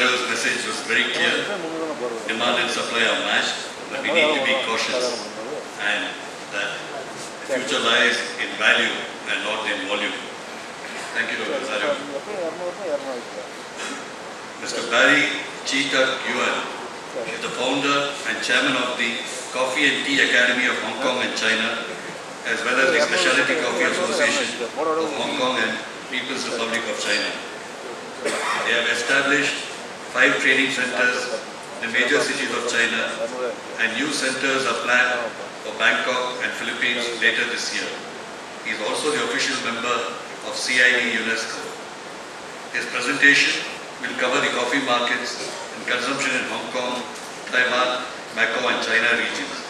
Rosario's message was very clear. Demand and supply are matched, but we need to be cautious. And that the future lies in value and not in volume. Thank you, Dr. Rosario. Mr. Barry YUEN is the founder and chairman of the Coffee and Tea Academy of Hong Kong and China, as well as the Specialty Coffee Association of Hong Kong and People's Republic of China. They have established 5 training centers in the major cities of China, and new centers are planned for Bangkok and Philippines later this year. He is also the official member of CID UNESCO. His presentation will cover the coffee markets and consumption in Hong Kong, Taiwan, Macau and China regions.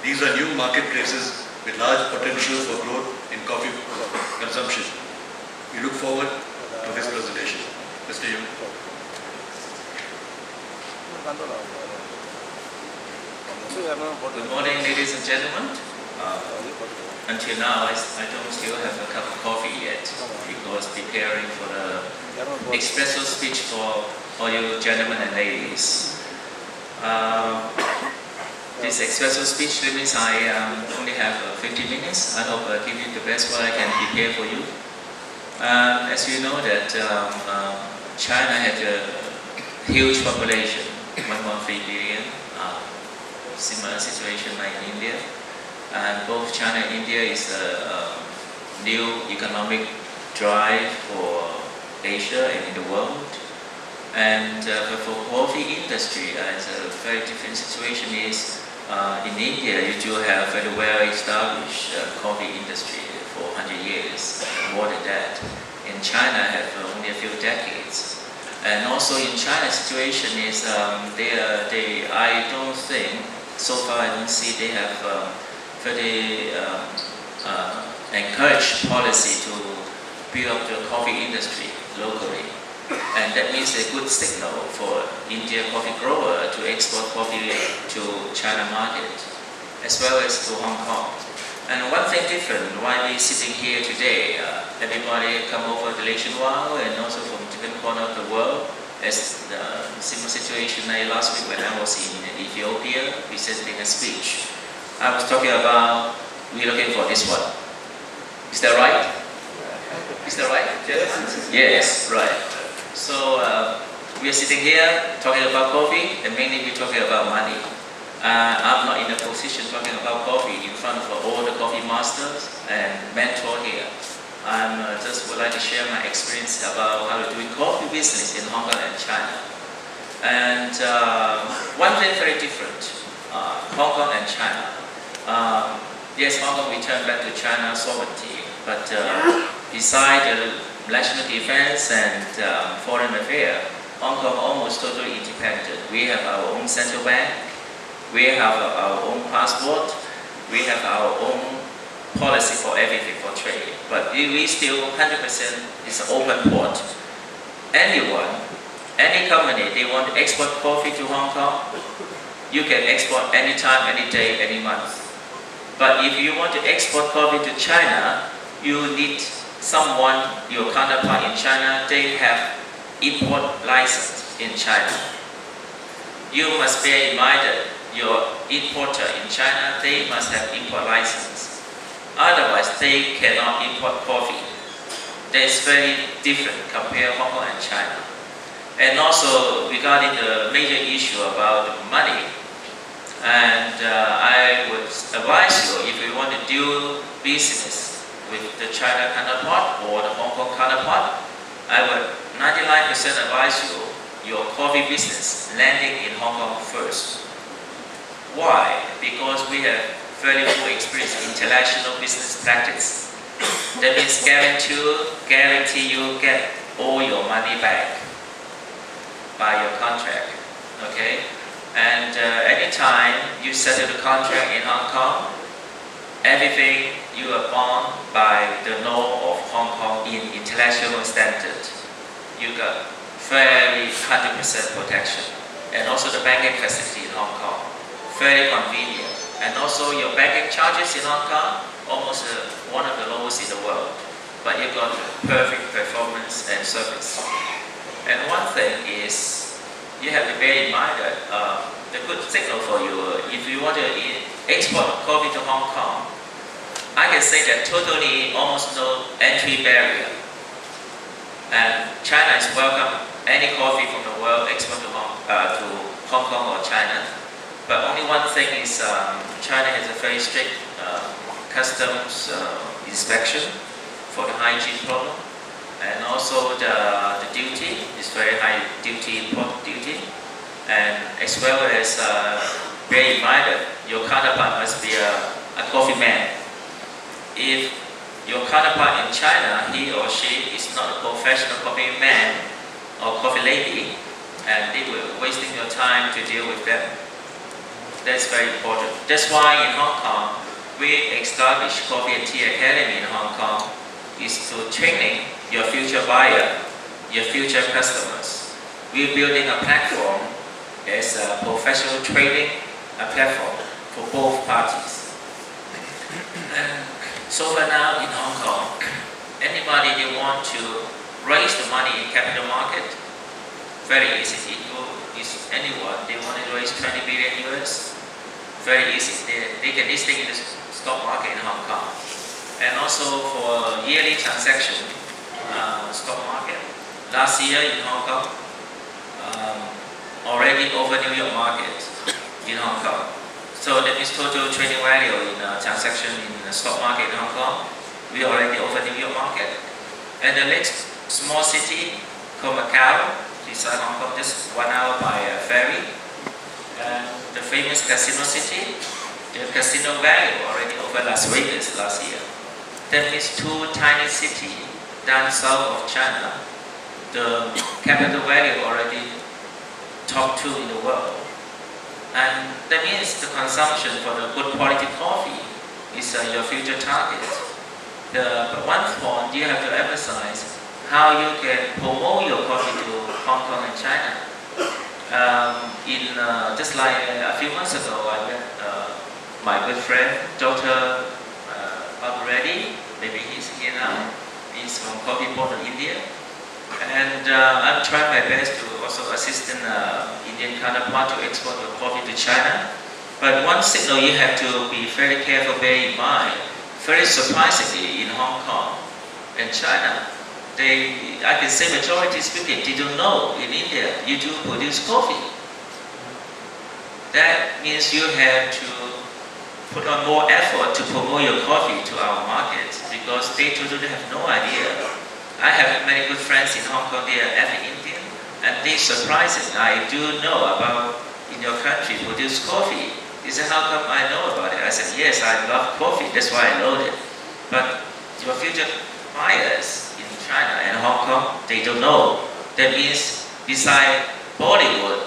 These are new marketplaces with large potential for growth in coffee consumption. We look forward to his presentation. Mr. Yu. Good morning, ladies and gentlemen. Until now, I don't still have a cup of coffee yet because preparing for the espresso speech for all you gentlemen and ladies. This espresso speech limits I only have 50 minutes. I hope I give you the best what I can prepare for you. As you know that China had a huge population, 1.3 billion, similar situation like in India. And both China and India is a new economic drive for Asia and in the world. And but for coffee industry, it's a very different situation. Is in India, you do have a very well-established coffee industry for 100 years, more than that. In China, have only a few decades. And also in China, situation is I don't think, so far I don't see they have very encouraged policy to build up the coffee industry locally. And that means a good signal for Indian coffee grower to export coffee to China market, as well as to Hong Kong. And one thing different, why we sitting here today, everybody come over the nationwide and also from different corner of the world, as the similar situation like last week when I was in Ethiopia presenting a speech. I was talking about, we're looking for this one. Is that right? Is that right? Yes, right. So we are sitting here talking about coffee, and mainly we're talking about money. I'm not in a position talking about coffee in front of all the coffee masters and mentor here. I just would like to share my experience about how to do coffee business in Hong Kong and China. And one thing very different, Hong Kong and China. Yes, Hong Kong returned back to China sovereignty, but beside the national defense and foreign affairs, Hong Kong almost totally independent. We have our own central bank, we have our own passport, we have our own policy for everything for trade. But we still 100% is an open port. Anyone, any company, they want to export coffee to Hong Kong, you can export anytime, any day, any month. But if you want to export coffee to China, you need someone, your counterpart in China, they have import license in China. You must bear in mind that your importer in China, they must have import license. Otherwise, they cannot import coffee. That's very different compared to Hong Kong and China. And also regarding the major issue about money, and I would advise you, if you want to do business with the China counterpart or the Hong Kong counterpart, I would 99% advise you, your coffee business landing in Hong Kong first. Why? Because we have very full experience in international business practice. That means guarantee you get all your money back by your contract. Okay? And anytime you settle the contract in Hong Kong, everything you are bound by the law of Hong Kong in international standard. You got very 100% protection. And also the banking facility in Hong Kong, very convenient. And also your banking charges in Hong Kong, almost one of the lowest in the world. But you got perfect performance and service. And one thing is, you have to bear in mind that the good signal for you, if you want to export coffee to Hong Kong, I can say that totally almost no entry barrier. And China is welcome any coffee from the world export to Hong Kong or China. But only one thing is China has a very strict customs inspection for the hygiene problem. And also the duty is very high duty, import duty. And as well as bear in mind that your counterpart must be a coffee man. If your counterpart in China, he or she is not a professional coffee man or coffee lady, and they will wasting your time to deal with them. That's very important. That's why in Hong Kong, we established Coffee and Tea Academy in Hong Kong is to training your future buyer, your future customers. We're building a platform as a professional trading platform for both parties. And so far now in Hong Kong, anybody they want to raise the money in capital market, very easy. If anyone they want to raise 20 billion US, very easy. They can listing in the stock market in Hong Kong. And also for yearly transaction, stock market. Last year in Hong Kong, already over New York market in Hong Kong. So that means total trading value in transaction in the stock market in Hong Kong, we already over New York market. And the next small city called Macau, beside Hong Kong, just 1 hour by ferry. And the famous casino city, the casino value already over Las Vegas last year. That means two tiny cities down south of China, the capital value already top 2 in the world. And that means the consumption for the good quality coffee is your future target. But one point you have to emphasize how you can promote your coffee to Hong Kong and China. Just like a few months ago, I met my good friend, Dr. Reddy. Maybe he's here now. He's from Coffee Port in India. And I'm trying my best to also assist in Indian counterpart to export your coffee to China. But one signal you have to be very careful, bear in mind, very surprisingly in Hong Kong and China, I can say majority speaking, they don't know in India you do produce coffee. That means you have to put on more effort to promote your coffee to our market because they totally have no idea. I have many good friends in Hong Kong, they are every Indian, and they surprising. I do know about in your country produce coffee. He said, how come I know about it? I said, yes, I love coffee, that's why I know it. But your future buyers in China and Hong Kong, they don't know. That means beside Bollywood,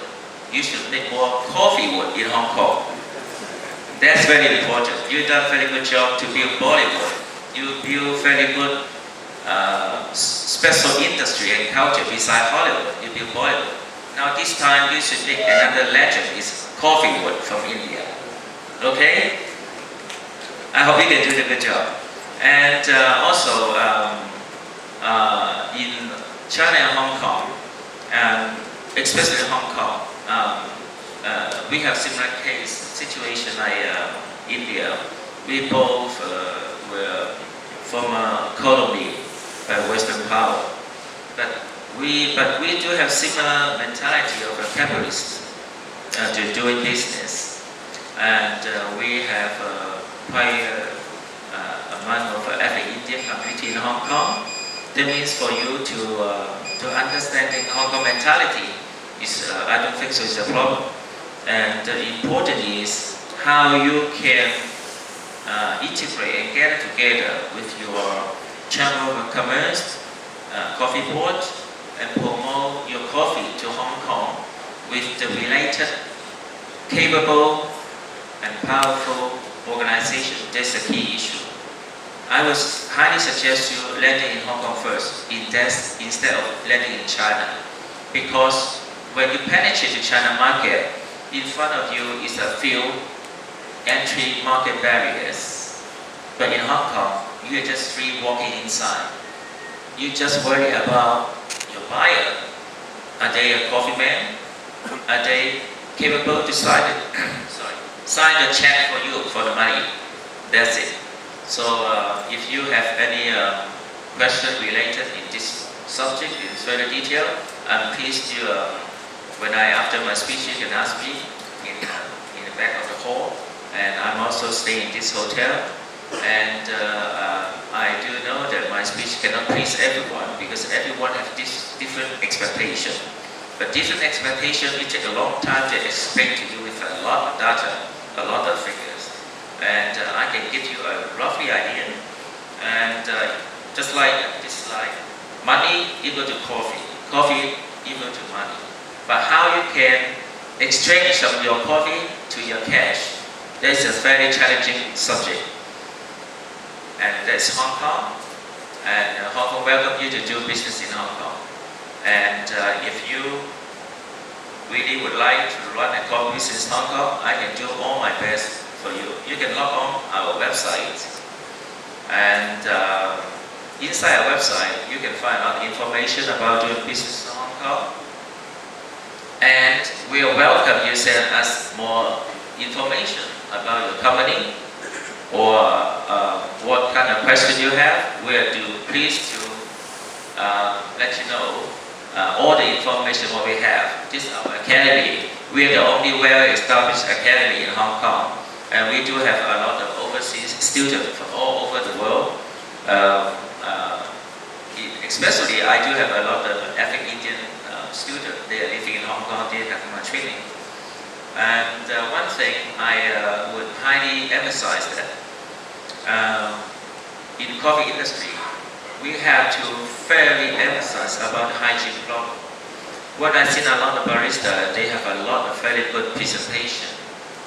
you should make more coffee wood in Hong Kong. That's very important. You've done a very good job to build Bollywood. You build very good special industry and culture beside Hollywood. You build Bollywood. Now this time you should make another legend is coffee wood from India. Okay? I hope you can do the good job. And also in China and Hong Kong, especially Hong Kong, we have similar case situation like India. We both were former colony by Western power, but we do have similar mentality of a capitalist to doing business, and we have quite amount of every Indian community in Hong Kong. That means for you to understanding Hong Kong mentality is I don't think so is a problem. And important is how you can integrate and get together with your chamber of commerce, coffee port, and promote your coffee to Hong Kong with the related, capable, and powerful organization. That's the key issue. I would highly suggest you landing in Hong Kong first, instead of landing in China, because when you penetrate the China market, in front of you is a few entry market barriers. But in Hong Kong, you are just free walking inside. You just worry about your buyer. Are they a coffee man? are they capable to sign it? Sign the check for you for the money. That's it. So if you have any question related in this subject in further detail, I'm pleased to, after my speech, you can ask me in the back of the hall. And I'm also staying in this hotel. And I do know that my speech cannot please everyone because everyone has this different expectation. But different expectation, it takes a long time to explain to you with a lot of data, a lot of figures. And I can give you a roughly idea. And just like this slide, money equal to coffee, coffee equal to money. But how you can exchange of your coffee to your cash, that's a very challenging subject. And that's Hong Kong. And Hong Kong welcome you to do business in Hong Kong. And if you really would like to run a coffee business in Hong Kong, I can do all my best for you. You can log on our website. And inside our website, you can find out information about doing business in Hong Kong. And we welcome you send us more information about your company or what kind of question you have. We are pleased to let you know all the information what we have. This is our academy. We are the only well-established academy in Hong Kong, and we do have a lot of overseas students from all over the world. Especially, I do have a lot of ethnic Indian students. They are living in Hong Kong. They have my training. And one thing I would highly emphasize that in the coffee industry, we have to fairly emphasize about the hygiene problem. What I've seen a lot of baristas, they have a lot of very good presentation,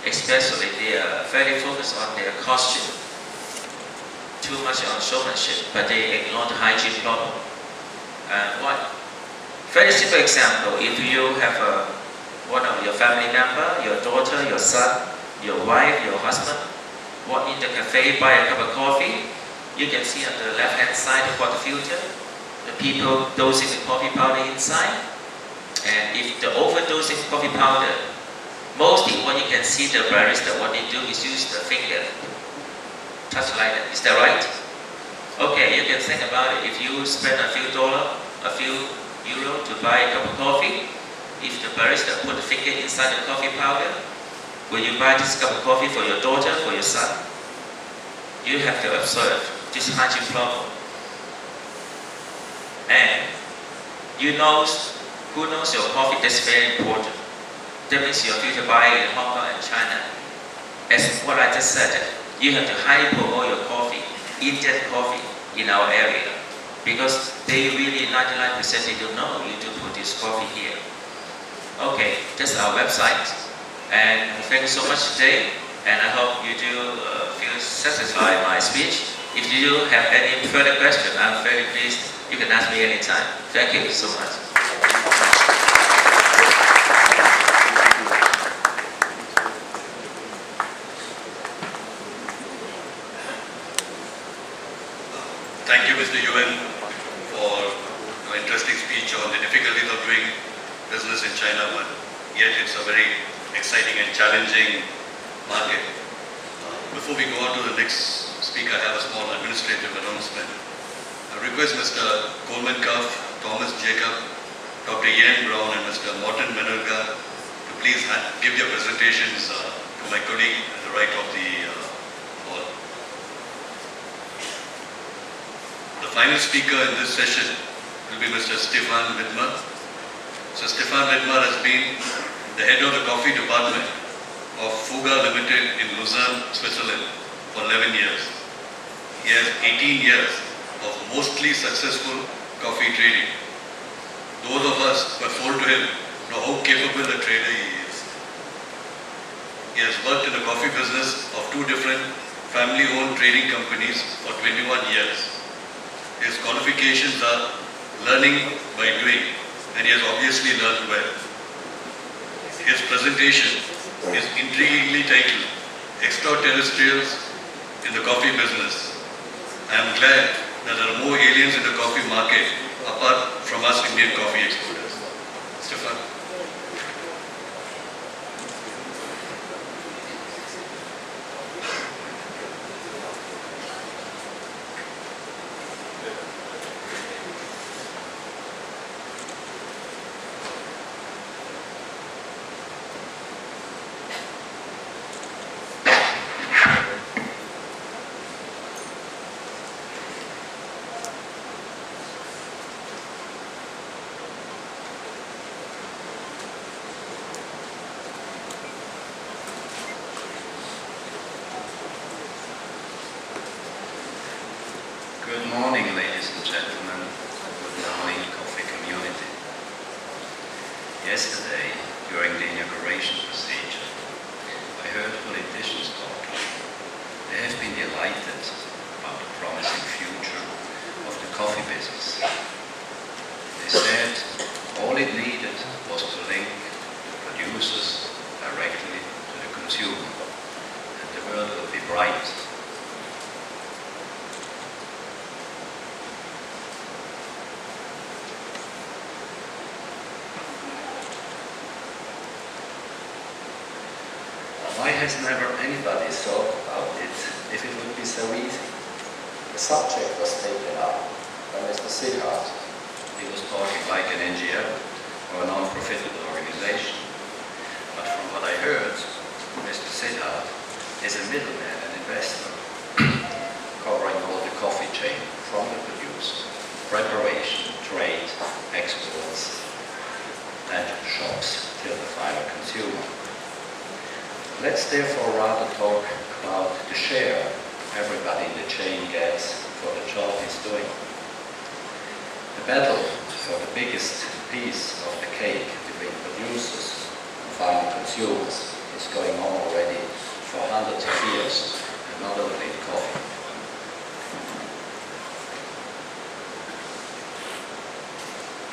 especially they are very focused on their costume, too much on showmanship, but they ignore the hygiene problem. Very simple example, if you have one of your family member, your daughter, your son, your wife, your husband, walk in the cafe, buy a cup of coffee, you can see on the left-hand side the water filter, the people dosing the coffee powder inside. And if the overdosing coffee powder, mostly what you can see the barista, what they do is use the finger, touch like that. Is that right? Okay, you can think about it. If you spend a few dollars, a few euro to buy a cup of coffee, if the barista put the finger inside the coffee powder, will you buy this cup of coffee for your daughter, for your son? You have to observe this hygiene problem. And you know, who knows your coffee, that's very important. That means your future buyer in Hong Kong and China. As what I just said, you have to highly promote your coffee, Indian coffee in our area. Because they really, 99% they don't know you do produce coffee here. Okay, that's our website. And thank you so much today. And I hope you do feel satisfied by my speech. If you do have any further questions, I'm very pleased. You can ask me anytime. Thank you so much. Thank you, Mr. Yuen, for your interesting speech on the difficulties of doing business in China, but yet it's a very exciting and challenging market. Before we go on to the next speaker, I have a small administrative announcement. I request Mr. Coleman Cuff, Thomas Jacob, Dr. Yen Brown, and Mr. Morton Menurga to please give their presentations to my colleague at the right of the hall. The final speaker in this session will be Mr. Stefan Widmer. So Stefan Widmer has been the head of the coffee department of Fuga Limited in Lausanne, Switzerland for 11 years. He has 18 years of mostly successful coffee trading. Those of us who have sold to him know how capable a trader he is. He has worked in the coffee business of two different family-owned trading companies for 21 years. His qualifications are learning by doing, and he has obviously learned well. His presentation is intriguingly titled Extraterrestrials in the Coffee Business. I am glad that there are more aliens in the coffee market apart from us Indian coffee exporters. Stefan. and gentlemen, good morning, coffee community. Yesterday, during the inauguration procedure, I heard politicians talking. They have been delighted about the promising future of the coffee business. They said all it needed was to link the producers directly to the consumer, and the world would be bright. Why has never anybody thought about it if it would be so easy? The subject was taken up by Mr. Sidharth. He was talking like an NGO or a non-profitable organization. But from what I heard, Mr. Sidharth is a middleman and investor covering all the coffee chain from the producer, preparation, trade, exports, and shops till the final consumer. Let's therefore rather talk about the share everybody in the chain gets for the job he's doing. The battle for the biggest piece of the cake between producers and final consumers is going on already for hundreds of years, and not only in coffee.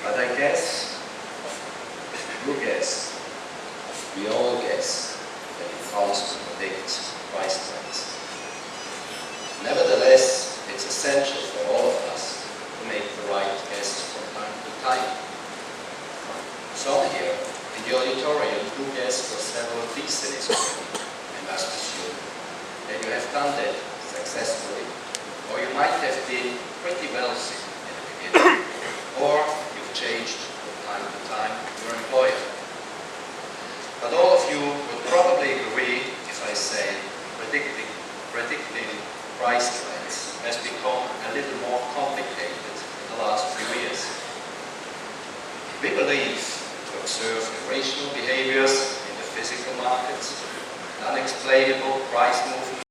But I guess, you guess, we all guess, that it comes to predict price trends. Nevertheless, it's essential for all of us to make the right guess from time to time. Some here in the auditorium do guess for several decades already, and must assume that you have done that successfully, or you might have been pretty wealthy in the beginning, or you've changed from time to time your employer. But all of you would probably agree if I say predicting price trends has become a little more complicated in the last few years. We believe to observe irrational behaviors in the physical markets, unexplainable price movements